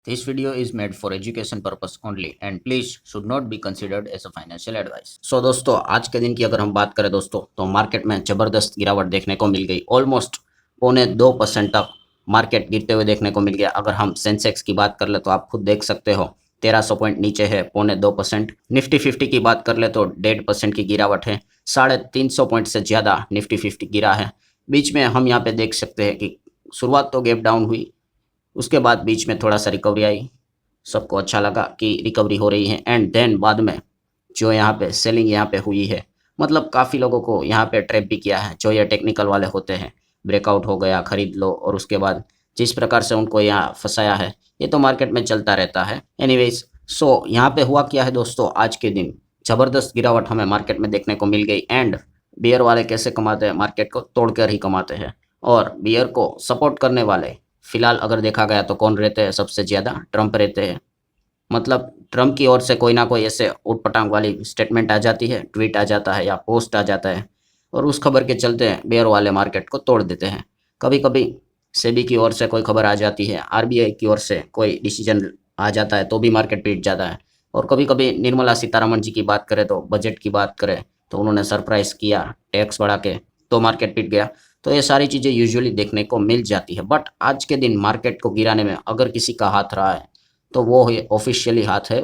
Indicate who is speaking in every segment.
Speaker 1: This video is made for education purpose only and please should not be considered as a financial advice. So दोस्तों आज के दिन की अगर हम बात करें दोस्तों तो मार्केट में जबरदस्त गिरावट देखने को मिल गई। ऑलमोस्ट 0.25% तक मार्केट गिरते हुए देखने को मिल गया। अगर हम सेंसेक्स की बात कर ले तो आप खुद देख सकते हो 1300 पॉइंट नीचे है 0.2%। निफ्टी 50 की बात कर ले तो 1.5% की गिरावट है। 350 पॉइंट से ज़्यादा निफ्टी 50 गिरा है। बीच में हम यहाँ पे देख सकते हैं कि शुरुआत तो गैप डाउन हुई, उसके बाद बीच में थोड़ा सा रिकवरी आई। सबको अच्छा लगा कि रिकवरी हो रही है एंड देन बाद में जो यहाँ पे सेलिंग यहाँ पे हुई है, मतलब काफ़ी लोगों को यहाँ पे ट्रैप भी किया है। जो ये टेक्निकल वाले होते हैं, ब्रेकआउट हो गया खरीद लो, और उसके बाद जिस प्रकार से उनको यहाँ फंसाया है, ये तो मार्केट में चलता रहता है। एनीवेज सो यहाँ पे हुआ क्या है दोस्तों, आज के दिन ज़बरदस्त गिरावट हमें मार्केट में देखने को मिल गई। एंड बियर वाले कैसे कमाते हैं, मार्केट को तोड़कर ही कमाते हैं। और बियर को सपोर्ट करने वाले फिलहाल अगर देखा गया तो कौन रहते हैं सबसे ज़्यादा, ट्रंप रहते हैं। मतलब ट्रंप की ओर से कोई ना कोई ऐसे उटपटांग वाली स्टेटमेंट आ जाती है, ट्वीट आ जाता है या पोस्ट आ जाता है, और उस खबर के चलते बेयर वाले मार्केट को तोड़ देते हैं। कभी कभी सेबी की ओर से कोई खबर आ जाती है, आरबीआई की ओर से कोई डिसीजन आ जाता है तो भी मार्केट पीट जाता है। और कभी कभी निर्मला सीतारमण जी की बात करें तो बजट की बात करें तो उन्होंने सरप्राइज किया टैक्स बढ़ा के, तो मार्केट पीट गया। तो ये सारी चीज़ें यूजुअली देखने को मिल जाती है। बट आज के दिन मार्केट को गिराने में अगर किसी का हाथ रहा है तो वो ऑफिशियली हाथ है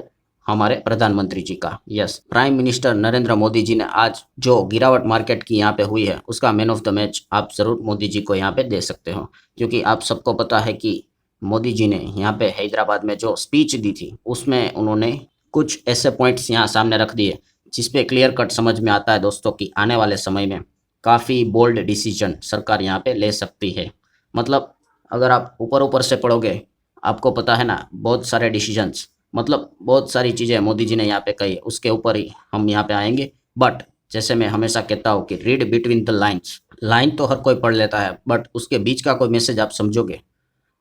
Speaker 1: हमारे प्रधानमंत्री जी का। Yes, prime minister Narendra Modi ji ने आज जो गिरावट मार्केट की यहाँ पे हुई है उसका मैन ऑफ द मैच आप ज़रूर मोदी जी को यहाँ पे दे सकते हो। क्योंकि आप सबको पता है कि मोदी जी ने यहाँ पे हैदराबाद में जो स्पीच दी थी उसमें उन्होंने कुछ ऐसे पॉइंट्स यहाँ सामने रख दिए जिसपे क्लियर कट समझ में आता है दोस्तों कि आने वाले समय में काफ़ी बोल्ड डिसीजन सरकार यहाँ पे ले सकती है। मतलब अगर आप ऊपर ऊपर से पढ़ोगे, आपको पता है ना बहुत सारे डिसीजंस, मतलब बहुत सारी चीज़ें मोदी जी ने यहाँ पे कही, उसके ऊपर ही हम यहाँ पे आएंगे। बट जैसे मैं हमेशा कहता हूँ कि read between the lines. Line तो हर कोई पढ़ लेता है, बट उसके बीच का कोई मैसेज आप समझोगे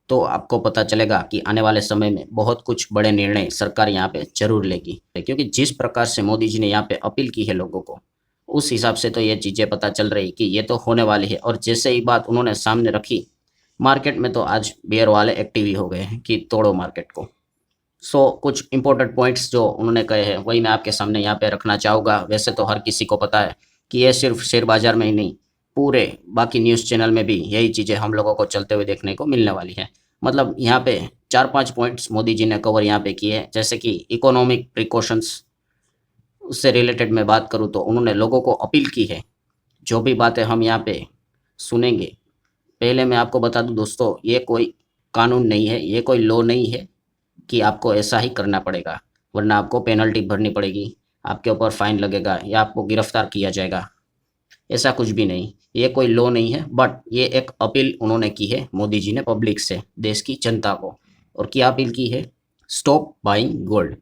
Speaker 1: तो आपको पता चलेगा कि आने वाले समय में बहुत कुछ बड़े निर्णय सरकार यहाँ पे जरूर लेगी। क्योंकि जिस प्रकार से मोदी जी ने यहाँ पे अपील की है लोगों को, उस हिसाब से तो ये चीज़ें पता चल रही कि ये तो होने वाली है। और जैसे ही बात उन्होंने सामने रखी, मार्केट में तो आज बियर वाले एक्टिव ही हो गए हैं कि तोड़ो मार्केट को। सो कुछ इंपॉर्टेंट पॉइंट्स जो उन्होंने कहे हैं वही मैं आपके सामने यहाँ पे रखना चाहूँगा। वैसे तो हर किसी को पता है कि ये सिर्फ शेयर बाजार में ही नहीं, पूरे बाकी न्यूज़ चैनल में भी यही चीज़ें हम लोगों को चलते हुए देखने को मिलने वाली है। मतलब यहाँ पे 4-5 पॉइंट्स मोदी जी ने कवर यहाँ पे किए हैं। जैसे कि इकोनॉमिक प्रिकॉशंस, उससे रिलेटेड मैं बात करूँ तो उन्होंने लोगों को अपील की है। जो भी बातें हम यहाँ पे सुनेंगे, पहले मैं आपको बता दूं दोस्तों, ये कोई कानून नहीं है, ये कोई लॉ नहीं है कि आपको ऐसा ही करना पड़ेगा वरना आपको पेनल्टी भरनी पड़ेगी, आपके ऊपर फाइन लगेगा या आपको गिरफ्तार किया जाएगा। ऐसा कुछ भी नहीं, ये कोई लॉ नहीं है। बट ये एक अपील उन्होंने की है मोदी जी ने पब्लिक से, देश की जनता को। और क्या अपील की है? Stop buying gold.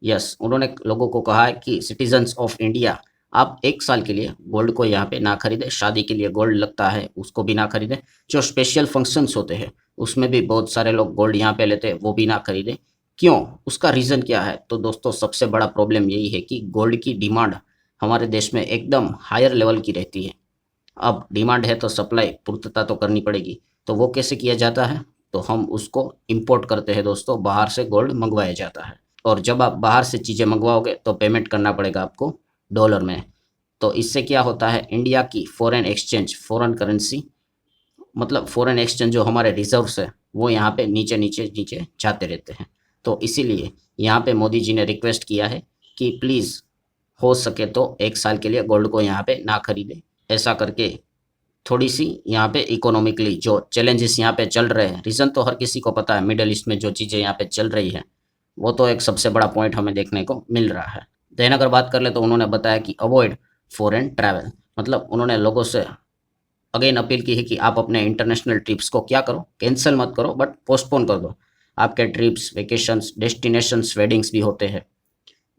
Speaker 1: यस, उन्होंने लोगों को कहा है कि सिटीजन्स ऑफ इंडिया, आप 1 साल के लिए गोल्ड को यहाँ पे ना खरीदें। शादी के लिए गोल्ड लगता है उसको भी ना खरीदें। जो स्पेशल फंक्शंस होते हैं उसमें भी बहुत सारे लोग गोल्ड यहाँ पे लेते हैं, वो भी ना खरीदें। क्यों? उसका रीज़न क्या है? तो दोस्तों सबसे बड़ा प्रॉब्लम यही है कि गोल्ड की डिमांड हमारे देश में एकदम हायर लेवल की रहती है। अब डिमांड है तो सप्लाई पूर्तता तो करनी पड़ेगी। तो वो कैसे किया जाता है? तो हम उसको इंपोर्ट करते हैं दोस्तों, बाहर से गोल्ड मंगवाया जाता है। और जब आप बाहर से चीज़ें मंगवाओगे तो पेमेंट करना पड़ेगा आपको डॉलर में। तो इससे क्या होता है, इंडिया की फॉरेन एक्सचेंज, फॉरेन करेंसी, मतलब फॉरेन एक्सचेंज जो हमारे रिजर्व्स है वो यहाँ पे नीचे नीचे नीचे जाते रहते हैं। तो इसीलिए यहाँ पे मोदी जी ने रिक्वेस्ट किया है कि प्लीज़ हो सके तो 1 साल के लिए गोल्ड को यहाँ पे ना खरीदे। ऐसा करके थोड़ी सी यहाँ पे इकोनॉमिकली जो चैलेंजेस यहाँ पे चल रहे हैं, रीज़न तो हर किसी को पता है, मिडल ईस्ट में जो चीज़ें यहाँ पे चल रही है वो तो एक सबसे बड़ा पॉइंट हमें देखने को मिल रहा है। देन अगर बात कर ले तो उन्होंने बताया कि अवॉइड फॉरेन ट्रैवल, मतलब उन्होंने लोगों से अगेन अपील की है कि आप अपने इंटरनेशनल ट्रिप्स को क्या करो, कैंसिल मत करो बट पोस्टपोन कर दो। आपके ट्रिप्स, वेकेशंस, डेस्टिनेशंस, वेडिंग्स भी होते हैं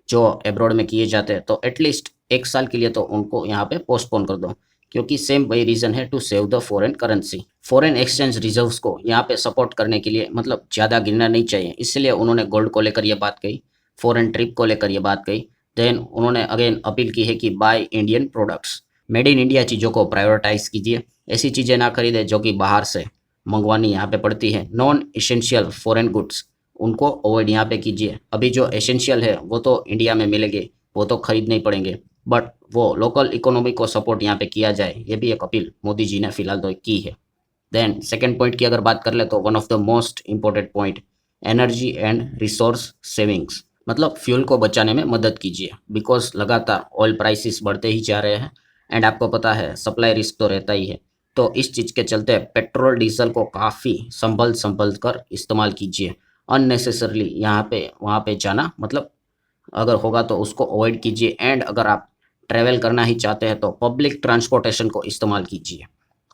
Speaker 1: जो एब्रॉड में किए जाते हैं, तो एटलीस्ट 1 साल के लिए तो उनको यहाँ पे पोस्टपोन कर दो। क्योंकि सेम वही रीज़न है, to save the foreign currency. Foreign exchange reserves को यहाँ पे सपोर्ट करने के लिए मतलब ज़्यादा गिरना नहीं चाहिए, इसलिए उन्होंने गोल्ड को लेकर ये बात कही, फॉरेन ट्रिप को लेकर ये बात कही। देन उन्होंने अगेन अपील की है कि by Indian products, made in India चीज़ों को प्रायोरिटाइज कीजिए। ऐसी चीज़ें ना खरीदें जो कि बाहर से मंगवानी यहाँ पे पड़ती है। नॉन इसेंशियल फॉरेन गुड्स, उनको अवॉइड यहाँ पे कीजिए। अभी जो एसेंशियल है वो तो इंडिया में मिलेंगे, वो तो खरीदने ही पड़ेंगे, बट वो लोकल इकोनॉमी को सपोर्ट यहाँ पे किया जाए, ये भी एक अपील मोदी जी ने फिलहाल तो की है। देन सेकेंड पॉइंट की अगर बात कर ले तो one of the most important point, energy and resource savings, मतलब फ्यूल को बचाने में मदद कीजिए। बिकॉज लगातार ऑयल प्राइसेस बढ़ते ही जा रहे हैं एंड आपको पता है सप्लाई रिस्क तो रहता ही है। तो इस चीज़ के चलते पेट्रोल डीजल को काफ़ी संभल संभल कर इस्तेमाल कीजिए। अननेसेसरली यहाँ पे वहाँ पे जाना, मतलब अगर होगा तो उसको अवॉइड कीजिए। एंड अगर आप ट्रैवल करना ही चाहते हैं तो पब्लिक ट्रांसपोर्टेशन को इस्तेमाल कीजिए,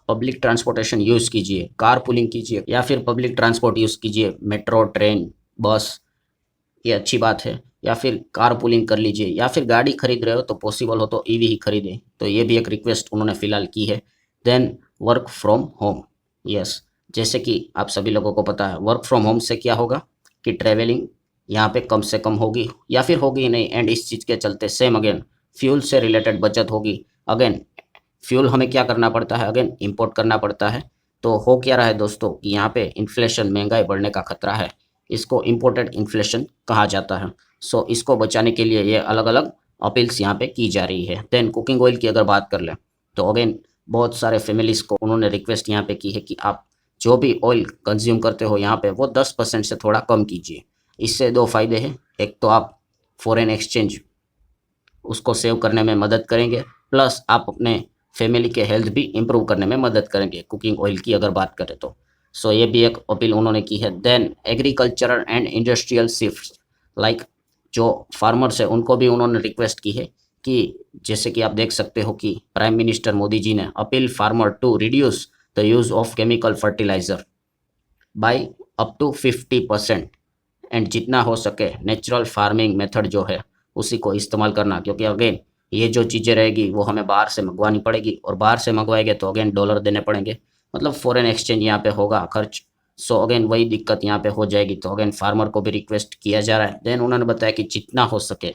Speaker 1: पब्लिक ट्रांसपोर्टेशन यूज़ कीजिए, कार पुलिंग कीजिए या फिर पब्लिक ट्रांसपोर्ट यूज़ कीजिए, मेट्रो, ट्रेन, बस, ये अच्छी बात है। या फिर कार पुलिंग कर लीजिए, या फिर गाड़ी खरीद रहे हो तो पॉसिबल हो तो ईवी ही खरीदें। तो ये भी एक रिक्वेस्ट उन्होंने फिलहाल की है। Then work from home, yes, जैसे कि आप सभी लोगों को पता है वर्क फ्रॉम होम से क्या होगा कि ट्रैवलिंग यहाँ पे कम से कम होगी या फिर होगी ही नहीं। एंड इस चीज़ के चलते सेम अगेन फ्यूल से रिलेटेड बचत होगी। अगेन फ्यूल हमें क्या करना पड़ता है, अगेन इंपोर्ट करना पड़ता है। तो हो क्या रहा है दोस्तों कि यहाँ पे इन्फ्लेशन, महंगाई बढ़ने का खतरा है, इसको इम्पोर्टेड इन्फ्लेशन कहा जाता है। सो इसको बचाने के लिए ये अलग अलग अपील्स यहाँ पे की जा रही है। देन कुकिंग ऑयल की अगर बात कर लें तो अगेन बहुत सारे फैमिलीज़ को उन्होंने रिक्वेस्ट यहाँ पे की है कि आप जो भी ऑयल कंज्यूम करते हो यहाँ पे वो 10% से थोड़ा कम कीजिए। इससे दो फायदे हैं, एक तो आप फॉरेन एक्सचेंज उसको सेव करने में मदद करेंगे, प्लस आप अपने फैमिली के हेल्थ भी इम्प्रूव करने में मदद करेंगे कुकिंग ऑयल की अगर बात करें तो। सो ये भी एक अपील उन्होंने की है। Then agricultural and industrial shift, like जो फार्मर्स है उनको भी उन्होंने रिक्वेस्ट की है कि जैसे कि आप देख सकते हो कि प्राइम मिनिस्टर मोदी जी ने appeal farmer to reduce the use of chemical fertiliser by up to 50%, and जितना हो सके नेचुरल फार्मिंग मेथड जो है उसी को इस्तेमाल करना। क्योंकि अगेन ये जो चीज़ें रहेगी वो हमें बाहर से मंगवानी पड़ेगी, और बाहर से मंगवाएंगे तो अगेन डॉलर देने पड़ेंगे, मतलब फॉरेन एक्सचेंज यहाँ पे होगा खर्च। सो अगेन वही दिक्कत यहाँ पे हो जाएगी। तो अगेन फार्मर को भी रिक्वेस्ट किया जा रहा है। देन उन्होंने बताया कि जितना हो सके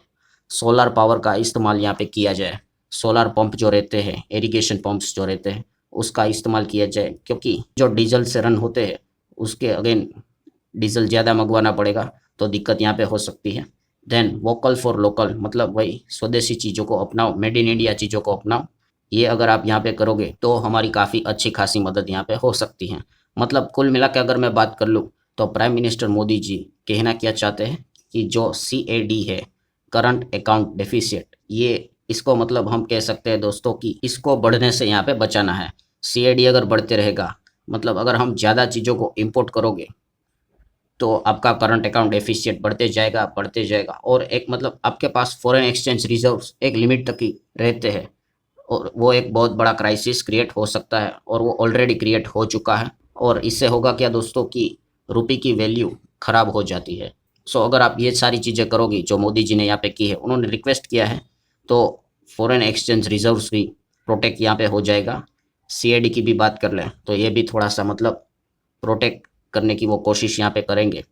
Speaker 1: सोलर पावर का इस्तेमाल यहाँ पे किया जाए। सोलर पंप जो रहते हैं, इरिगेशन पंप्स जो रहते हैं, उसका इस्तेमाल किया जाए, क्योंकि जो डीजल से रन होते हैं उसके अगेन डीजल ज़्यादा मंगवाना पड़ेगा तो दिक्कत यहाँ पे हो सकती है। देन वोकल फॉर लोकल, मतलब वही स्वदेशी चीज़ों को अपनाओ, मेड इन इंडिया चीज़ों को अपनाओ। ये अगर आप यहाँ पे करोगे तो हमारी काफ़ी अच्छी खासी मदद यहाँ पे हो सकती है। मतलब कुल मिला के अगर मैं बात कर लूँ तो प्राइम मिनिस्टर मोदी जी कहना क्या चाहते हैं कि जो CAD है, करंट अकाउंट डेफिसिट, ये इसको मतलब हम कह सकते हैं दोस्तों कि इसको बढ़ने से यहाँ पे बचाना है। CAD अगर बढ़ते रहेगा, मतलब अगर हम ज़्यादा चीज़ों को इम्पोर्ट करोगे तो आपका करंट अकाउंट डेफिशिएट बढ़ते जाएगा बढ़ते जाएगा, और एक मतलब आपके पास फॉरेन एक्सचेंज रिजर्व्स एक लिमिट तक ही रहते हैं, और वो एक बहुत बड़ा क्राइसिस क्रिएट हो सकता है, और वो ऑलरेडी क्रिएट हो चुका है। और इससे होगा क्या दोस्तों कि रुपये की वैल्यू खराब हो जाती है। सो अगर आप ये सारी चीज़ें करोगी जो मोदी जी ने यहाँ पे की है, उन्होंने रिक्वेस्ट किया है, तो फॉरेन एक्सचेंज रिजर्व्स भी प्रोटेक्ट यहाँ पे हो जाएगा। CAD की भी बात कर लें तो ये भी थोड़ा सा मतलब प्रोटेक्ट करने की वो कोशिश यहाँ पे करेंगे।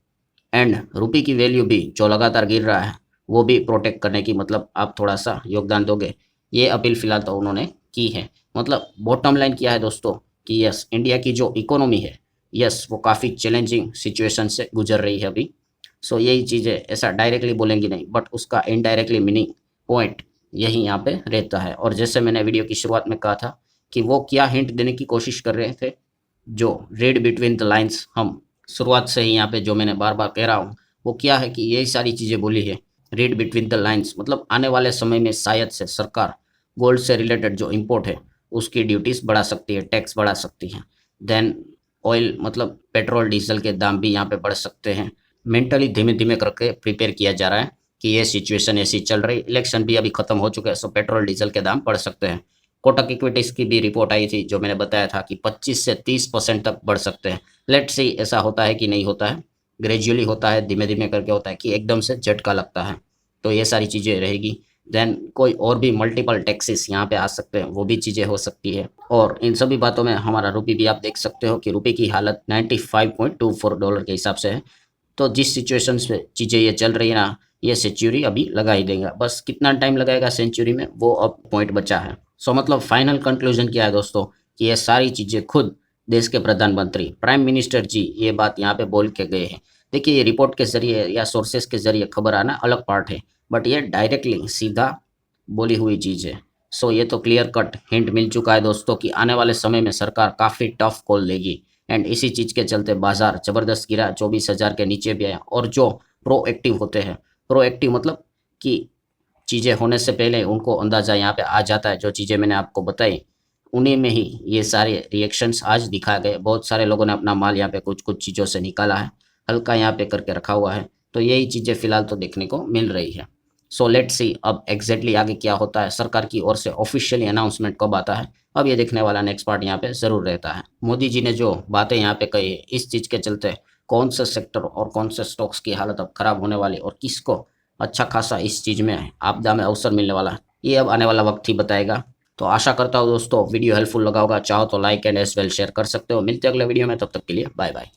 Speaker 1: एंड रुपये की वैल्यू भी जो लगातार गिर रहा है वो भी प्रोटेक्ट करने की मतलब आप थोड़ा सा योगदान दोगे। ये अपील फिलहाल तो उन्होंने की है। मतलब बॉटम लाइन क्या है दोस्तों कि यस, इंडिया की जो इकोनॉमी है, यस, वो काफ़ी चैलेंजिंग सिचुएशन से गुजर रही है अभी। सो यही चीज़ें ऐसा डायरेक्टली बोलेंगी नहीं, बट उसका इनडायरेक्टली मीनिंग पॉइंट यही यहाँ पे रहता है। और जैसे मैंने वीडियो की शुरुआत में कहा था कि वो क्या हिंट देने की कोशिश कर रहे थे, जो रीड बिटवीन द लाइंस, हम शुरुआत से ही यहाँ पे जो मैंने बार बार कह रहा हूँ वो क्या है कि यही सारी चीज़ें बोली है। रीड बिटवीन द लाइंस मतलब आने वाले समय में शायद से सरकार गोल्ड से रिलेटेड जो इंपोर्ट है उसकी ड्यूटीज़ बढ़ा सकती है, टैक्स बढ़ा सकती है। देन ऑयल मतलब पेट्रोल डीजल के दाम भी यहाँ पे बढ़ सकते हैं। मेंटली धीमे धीमे करके प्रिपेयर किया जा रहा है कि ये सिचुएशन ऐसी चल रही, इलेक्शन भी अभी खत्म हो चुका है, सो पेट्रोल डीजल के दाम बढ़ सकते हैं। कोटक इक्विटीज़ की भी रिपोर्ट आई थी जो मैंने बताया था कि 25 से 30% तक बढ़ सकते हैं। लेट्स सी ऐसा होता है कि नहीं होता है, ग्रेजुअली होता है, धीमे धीमे करके होता है कि एकदम से झटका लगता है। तो ये सारी चीज़ें रहेगी। देन कोई और भी मल्टीपल टैक्सेस यहाँ पे आ सकते हैं, वो भी चीज़ें हो सकती है। और इन सभी बातों में हमारा रुपये भी आप देख सकते हो कि रुपये की हालत $95.24 के हिसाब से है। तो जिस सिचुएशंस पे चीज़ें ये चल रही है ना, ये सेंचुरी अभी लगा ही देगा। बस कितना टाइम लगाएगा सेंचुरी में वो अब पॉइंट बचा है। सो मतलब फाइनल कंक्लूजन क्या है दोस्तों कि ये सारी चीज़ें खुद देश के प्रधानमंत्री प्राइम मिनिस्टर जी ये बात यहाँ पे बोल के गए हैं देखिए ये रिपोर्ट के जरिए या सोर्सेस के जरिए खबर आना अलग पार्ट है, बट ये डायरेक्टली सीधा बोली हुई चीज़ है। सो ये तो क्लियर कट हिंट मिल चुका है दोस्तों कि आने वाले समय में सरकार काफ़ी टफ कॉल लेगी, एंड इसी चीज़ के चलते बाजार ज़बरदस्त गिरा, 24,000 के नीचे भी आया। और जो प्रोएक्टिव होते हैं, प्रोएक्टिव मतलब कि चीज़ें होने से पहले उनको अंदाज़ा यहाँ पे आ जाता है, जो चीज़ें मैंने आपको बताई उन्हीं में ही ये सारे रिएक्शंस आज दिखाए गए। बहुत सारे लोगों ने अपना माल यहाँ पे कुछ कुछ चीज़ों से निकाला है, हल्का यहाँ पे करके रखा हुआ है। तो यही चीज़ें फिलहाल तो देखने को मिल रही है। सो लेट्स सी अब एग्जैक्टली आगे क्या होता है, सरकार की ओर से ऑफिशियली अनाउंसमेंट कब आता है, अब ये देखने वाला नेक्स्ट पार्ट यहाँ पे ज़रूर रहता है। मोदी जी ने जो बातें यहाँ पे कही है, इस चीज़ के चलते कौन से सेक्टर और कौन से स्टॉक्स की हालत अब खराब होने वाली और किसको अच्छा खासा इस चीज़ में आपदा में अवसर मिलने वाला है, ये अब आने वाला वक्त ही बताएगा। तो आशा करता हूँ दोस्तों वीडियो हेल्पफुल लगा होगा, चाहो तो like and as well share कर सकते हो। मिलते हैं अगले वीडियो में, तब तक के लिए बाय बाय।